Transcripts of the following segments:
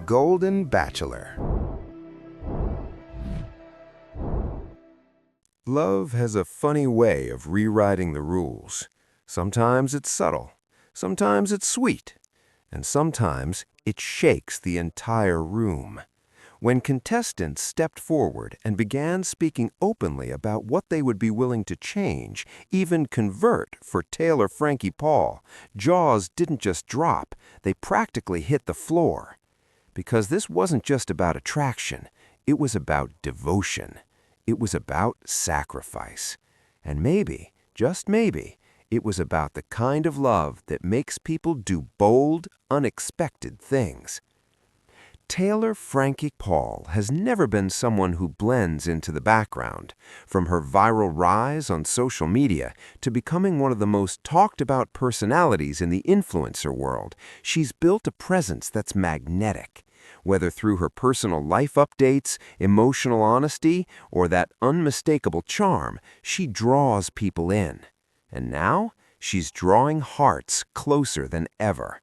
Golden Bachelor. Love has a funny way of rewriting the rules. Sometimes it's subtle, sometimes it's sweet, and sometimes it shakes the entire room. When contestants stepped forward and began speaking openly about what they would be willing to change, even convert for Taylor Frankie Paul, jaws didn't just drop, they practically hit the floor. Because this wasn't just about attraction, it was about devotion. It was about sacrifice. And maybe, just maybe, it was about the kind of love that makes people do bold, unexpected things. Taylor Frankie Paul has never been someone who blends into the background. From her viral rise on social media to becoming one of the most talked about personalities in the influencer world, she's built a presence that's magnetic. Whether through her personal life updates, emotional honesty, or that unmistakable charm, she draws people in. And now, she's drawing hearts closer than ever.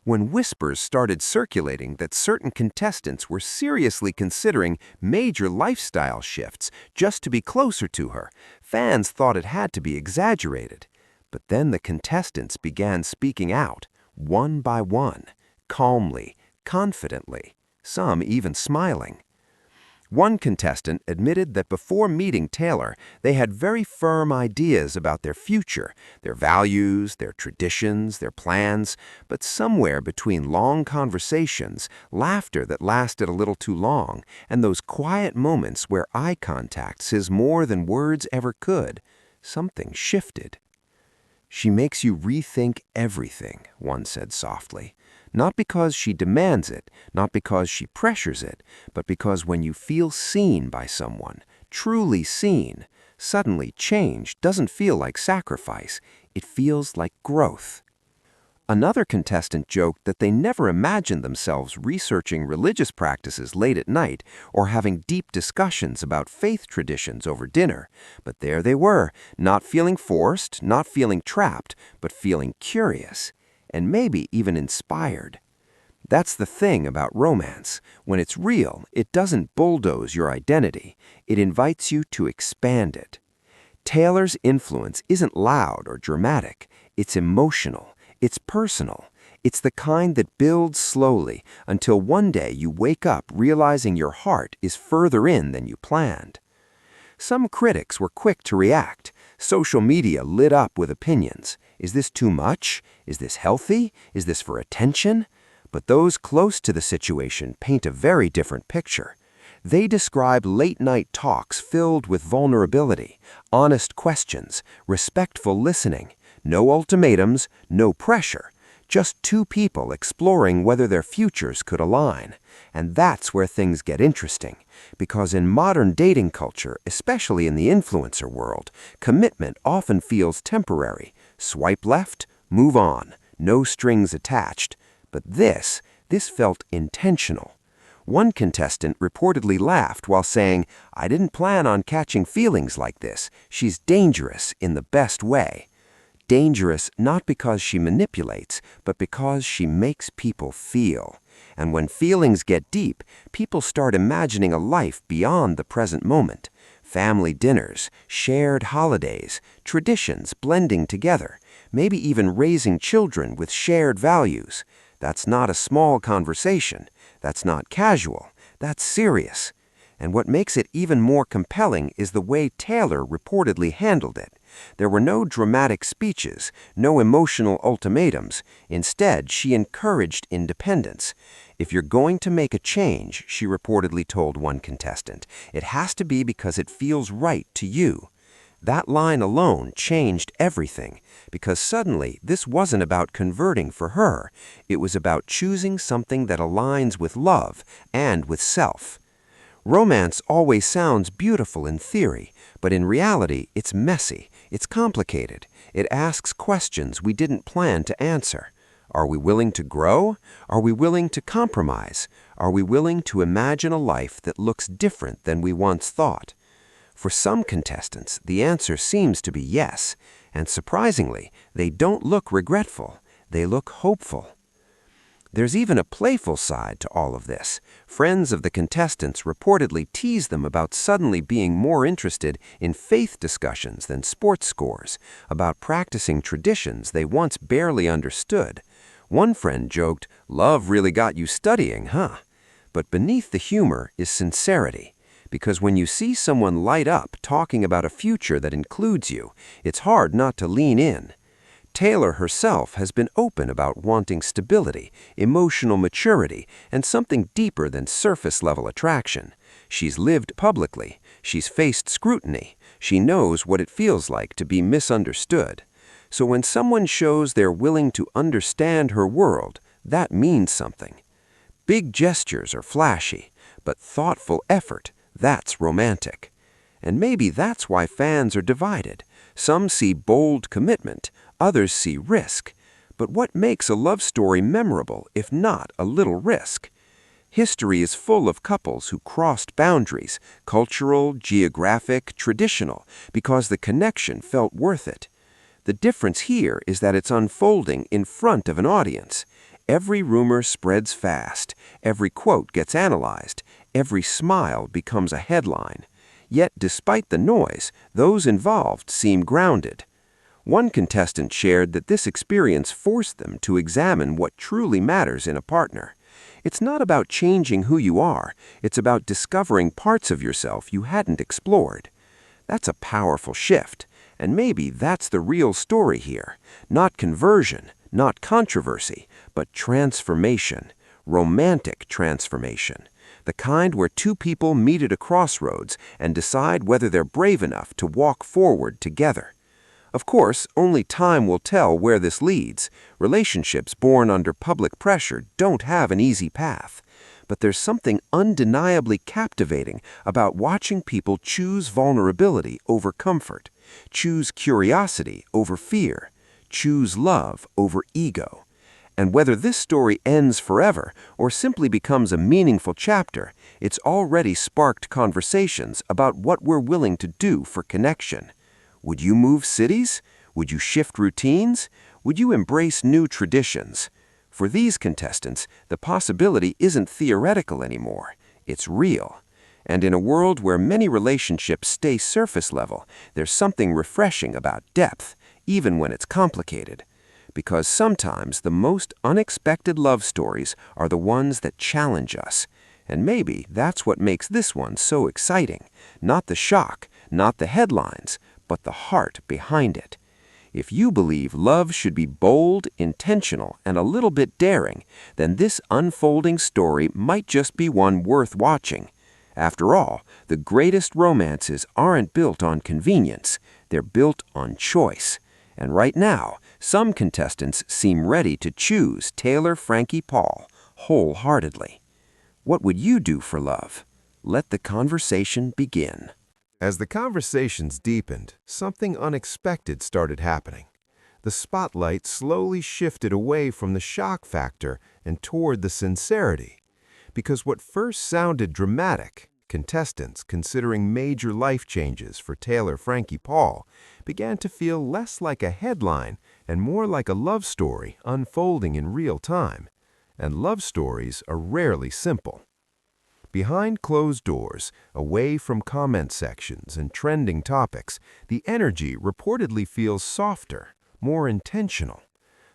When whispers started circulating that certain contestants were seriously considering major lifestyle shifts just to be closer to her, fans thought it had to be exaggerated. But then the contestants began speaking out, one by one, calmly, confidently, some even smiling. One contestant admitted that before meeting Taylor, they had very firm ideas about their future, their values, their traditions, their plans, but somewhere between long conversations, laughter that lasted a little too long, and those quiet moments where eye contact says more than words ever could, something shifted. "She makes you rethink everything," one said softly. Not because she demands it, not because she pressures it, but because when you feel seen by someone, truly seen, suddenly change doesn't feel like sacrifice, it feels like growth. Another contestant joked that they never imagined themselves researching religious practices late at night or having deep discussions about faith traditions over dinner, but there they were, not feeling forced, not feeling trapped, but feeling curious. And maybe even inspired. That's the thing about romance. When it's real, it doesn't bulldoze your identity. It invites you to expand it. Taylor's influence isn't loud or dramatic. It's emotional. It's personal. It's the kind that builds slowly until one day you wake up realizing your heart is further in than you planned. Some critics were quick to react. Social media lit up with opinions. Is this too much? Is this healthy? Is this for attention? But those close to the situation paint a very different picture. They describe late-night talks filled with vulnerability, honest questions, respectful listening, no ultimatums, no pressure, just two people exploring whether their futures could align. And that's where things get interesting. Because in modern dating culture, especially in the influencer world, commitment often feels temporary. Swipe left, move on, no strings attached. But this felt intentional. One contestant reportedly laughed while saying, "I didn't plan on catching feelings like this. She's dangerous in the best way." Dangerous not because she manipulates, but because she makes people feel. And when feelings get deep, people start imagining a life beyond the present moment. Family dinners, shared holidays, traditions blending together, maybe even raising children with shared values. That's not a small conversation. That's not casual. That's serious. And what makes it even more compelling is the way Taylor reportedly handled it. There were no dramatic speeches, no emotional ultimatums. Instead, she encouraged independence. "If you're going to make a change," she reportedly told one contestant, "it has to be because it feels right to you." That line alone changed everything, because suddenly this wasn't about converting for her. It was about choosing something that aligns with love and with self. Romance always sounds beautiful in theory, but in reality, it's messy, it's complicated. It asks questions we didn't plan to answer. Are we willing to grow? Are we willing to compromise? Are we willing to imagine a life that looks different than we once thought? For some contestants, the answer seems to be yes, and surprisingly, they don't look regretful. They look hopeful. There's even a playful side to all of this. Friends of the contestants reportedly tease them about suddenly being more interested in faith discussions than sports scores, about practicing traditions they once barely understood. One friend joked, "Love really got you studying, huh?" But beneath the humor is sincerity. Because when you see someone light up talking about a future that includes you, it's hard not to lean in. Taylor herself has been open about wanting stability, emotional maturity, and something deeper than surface-level attraction. She's lived publicly. She's faced scrutiny. She knows what it feels like to be misunderstood. So when someone shows they're willing to understand her world, that means something. Big gestures are flashy, but thoughtful effort, that's romantic. And maybe that's why fans are divided. Some see bold commitment, others see risk. But what makes a love story memorable if not a little risk? History is full of couples who crossed boundaries, cultural, geographic, traditional, because the connection felt worth it. The difference here is that it's unfolding in front of an audience. Every rumor spreads fast, every quote gets analyzed, every smile becomes a headline. Yet, despite the noise, those involved seem grounded. One contestant shared that this experience forced them to examine what truly matters in a partner. It's not about changing who you are, it's about discovering parts of yourself you hadn't explored. That's a powerful shift, and maybe that's the real story here. Not conversion, not controversy, but transformation, romantic transformation. The kind where two people meet at a crossroads and decide whether they're brave enough to walk forward together. Of course, only time will tell where this leads. Relationships born under public pressure don't have an easy path. But there's something undeniably captivating about watching people choose vulnerability over comfort, choose curiosity over fear, choose love over ego. And whether this story ends forever or simply becomes a meaningful chapter, it's already sparked conversations about what we're willing to do for connection. Would you move cities? Would you shift routines? Would you embrace new traditions? For these contestants, the possibility isn't theoretical anymore. It's real. And in a world where many relationships stay surface level, there's something refreshing about depth, even when it's complicated. Because sometimes the most unexpected love stories are the ones that challenge us. And maybe that's what makes this one so exciting. Not the shock, not the headlines, but the heart behind it. If you believe love should be bold, intentional, and a little bit daring, then this unfolding story might just be one worth watching. After all, the greatest romances aren't built on convenience, they're built on choice. And right now, some contestants seem ready to choose Taylor Frankie Paul wholeheartedly. What would you do for love? Let the conversation begin. As the conversations deepened, something unexpected started happening. The spotlight slowly shifted away from the shock factor and toward the sincerity. Because what first sounded dramatic, contestants considering major life changes for Taylor Frankie Paul, began to feel less like a headline and more like a love story unfolding in real time. And love stories are rarely simple. Behind closed doors, away from comment sections and trending topics, the energy reportedly feels softer, more intentional.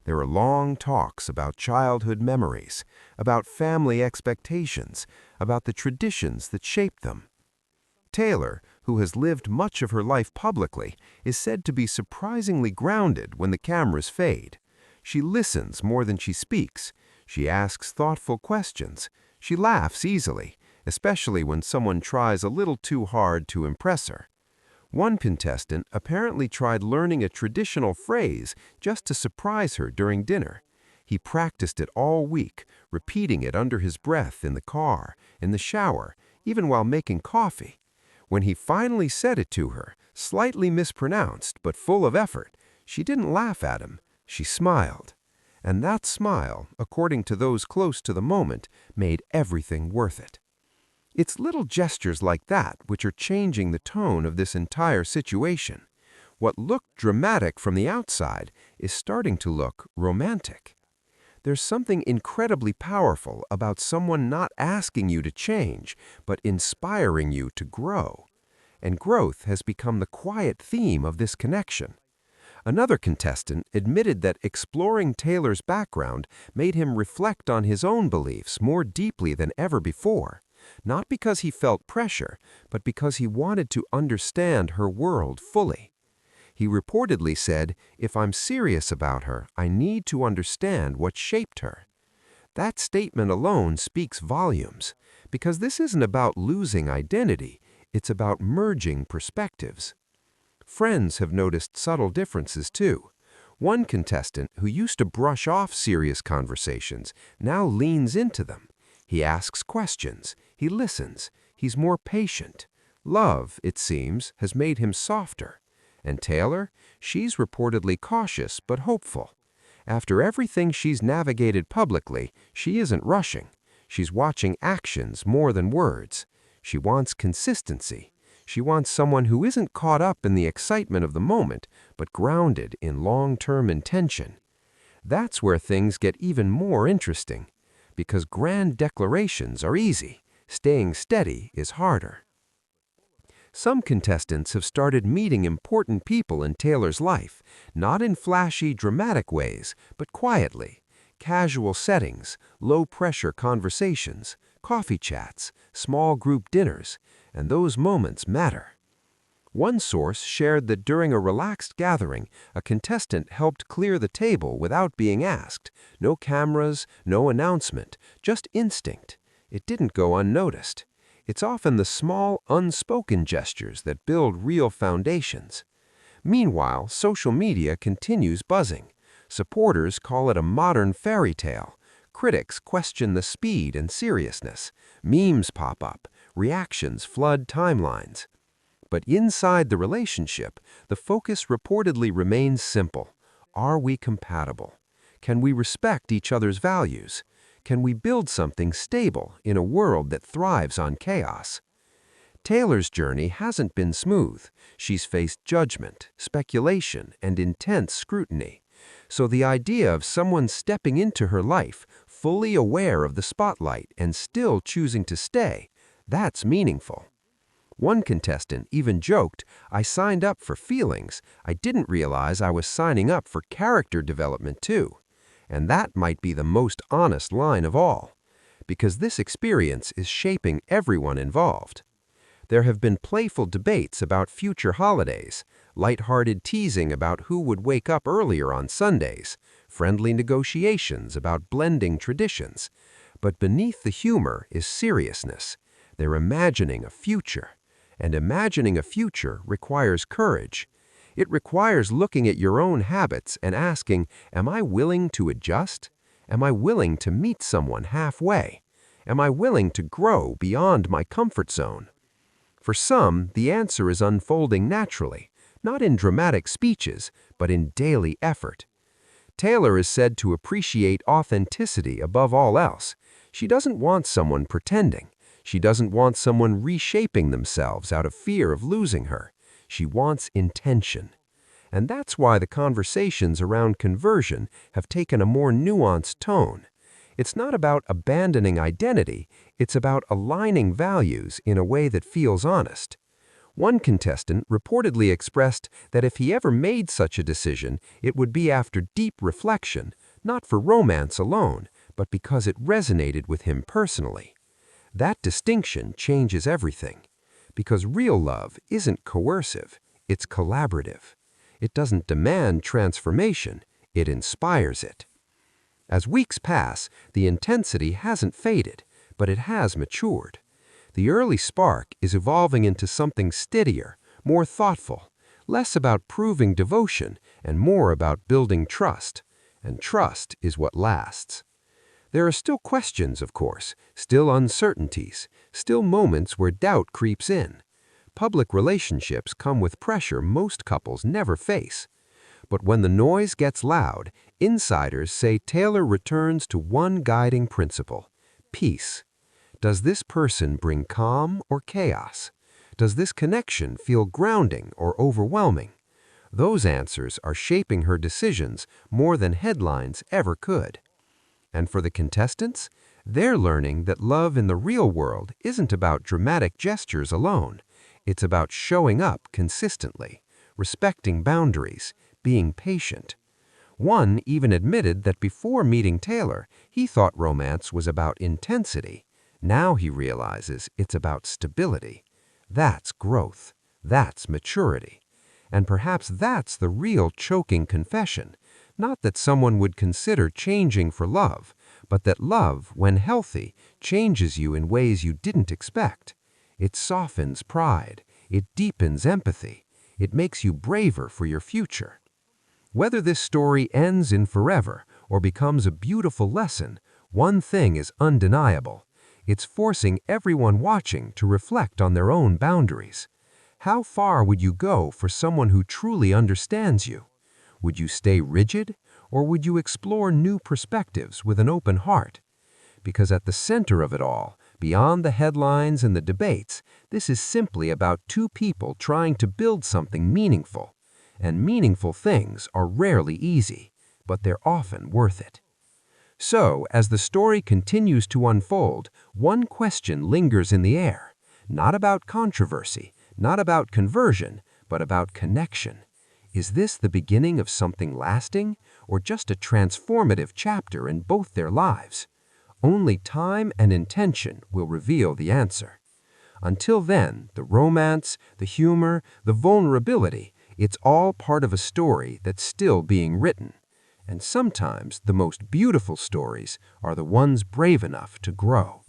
There are long talks about childhood memories, about family expectations, about the traditions that shaped them. Taylor, who has lived much of her life publicly, is said to be surprisingly grounded when the cameras fade. She listens more than she speaks. She asks thoughtful questions. She laughs easily, especially when someone tries a little too hard to impress her. One contestant apparently tried learning a traditional phrase just to surprise her during dinner. He practiced it all week, repeating it under his breath in the car, in the shower, even while making coffee. When he finally said it to her, slightly mispronounced but full of effort, she didn't laugh at him, she smiled. And that smile, according to those close to the moment, made everything worth it. It's little gestures like that which are changing the tone of this entire situation. What looked dramatic from the outside is starting to look romantic. There's something incredibly powerful about someone not asking you to change, but inspiring you to grow. And growth has become the quiet theme of this connection. Another contestant admitted that exploring Taylor's background made him reflect on his own beliefs more deeply than ever before, not because he felt pressure, but because he wanted to understand her world fully. He reportedly said, "If I'm serious about her, I need to understand what shaped her." That statement alone speaks volumes, because this isn't about losing identity, it's about merging perspectives. Friends have noticed subtle differences too. One contestant who used to brush off serious conversations now leans into them. He asks questions, he listens, he's more patient. Love, it seems, has made him softer. And Taylor? She's reportedly cautious but hopeful. After everything she's navigated publicly, she isn't rushing. She's watching actions more than words. She wants consistency. She wants someone who isn't caught up in the excitement of the moment, but grounded in long-term intention. That's where things get even more interesting, because grand declarations are easy. Staying steady is harder. Some contestants have started meeting important people in Taylor's life, not in flashy, dramatic ways, but quietly. Casual settings, low-pressure conversations, coffee chats, small group dinners, and those moments matter. One source shared that during a relaxed gathering, a contestant helped clear the table without being asked. No cameras, no announcement, just instinct. It didn't go unnoticed. It's often the small, unspoken gestures that build real foundations. Meanwhile, social media continues buzzing. Supporters call it a modern fairy tale. Critics question the speed and seriousness. Memes pop up. Reactions flood timelines. But inside the relationship, the focus reportedly remains simple. Are we compatible? Can we respect each other's values? Can we build something stable in a world that thrives on chaos? Taylor's journey hasn't been smooth. She's faced judgment, speculation, and intense scrutiny. So the idea of someone stepping into her life, fully aware of the spotlight and still choosing to stay, that's meaningful. One contestant even joked, "I signed up for feelings. I didn't realize I was signing up for character development too." And that might be the most honest line of all, because this experience is shaping everyone involved. There have been playful debates about future holidays, lighthearted teasing about who would wake up earlier on Sundays, friendly negotiations about blending traditions. But beneath the humor is seriousness. They're imagining a future, and imagining a future requires courage. It requires looking at your own habits and asking, am I willing to adjust? Am I willing to meet someone halfway? Am I willing to grow beyond my comfort zone? For some, the answer is unfolding naturally, not in dramatic speeches, but in daily effort. Taylor is said to appreciate authenticity above all else. She doesn't want someone pretending. She doesn't want someone reshaping themselves out of fear of losing her. She wants intention. And that's why the conversations around conversion have taken a more nuanced tone. It's not about abandoning identity, it's about aligning values in a way that feels honest. One contestant reportedly expressed that if he ever made such a decision, it would be after deep reflection, not for romance alone, but because it resonated with him personally. That distinction changes everything. Because real love isn't coercive, it's collaborative. It doesn't demand transformation, it inspires it. As weeks pass, the intensity hasn't faded, but it has matured. The early spark is evolving into something steadier, more thoughtful, less about proving devotion and more about building trust. And trust is what lasts. There are still questions, of course, still uncertainties, still moments where doubt creeps in. Public relationships come with pressure most couples never face. But when the noise gets loud, insiders say Taylor returns to one guiding principle: peace. Does this person bring calm or chaos? Does this connection feel grounding or overwhelming? Those answers are shaping her decisions more than headlines ever could. And for the contestants, they're learning that love in the real world isn't about dramatic gestures alone. It's about showing up consistently, respecting boundaries, being patient. One even admitted that before meeting Taylor, he thought romance was about intensity. Now he realizes it's about stability. That's growth. That's maturity. And perhaps that's the real choking confession. Not that someone would consider changing for love, but that love, when healthy, changes you in ways you didn't expect. It softens pride. It deepens empathy. It makes you braver for your future. Whether this story ends in forever or becomes a beautiful lesson, one thing is undeniable. It's forcing everyone watching to reflect on their own boundaries. How far would you go for someone who truly understands you? Would you stay rigid, or would you explore new perspectives with an open heart? Because at the center of it all, beyond the headlines and the debates, this is simply about two people trying to build something meaningful. And meaningful things are rarely easy, but they're often worth it. So, as the story continues to unfold, one question lingers in the air. Not about controversy, not about conversion, but about connection. Is this the beginning of something lasting, or just a transformative chapter in both their lives? Only time and intention will reveal the answer. Until then, the romance, the humor, the vulnerability, it's all part of a story that's still being written. And sometimes the most beautiful stories are the ones brave enough to grow.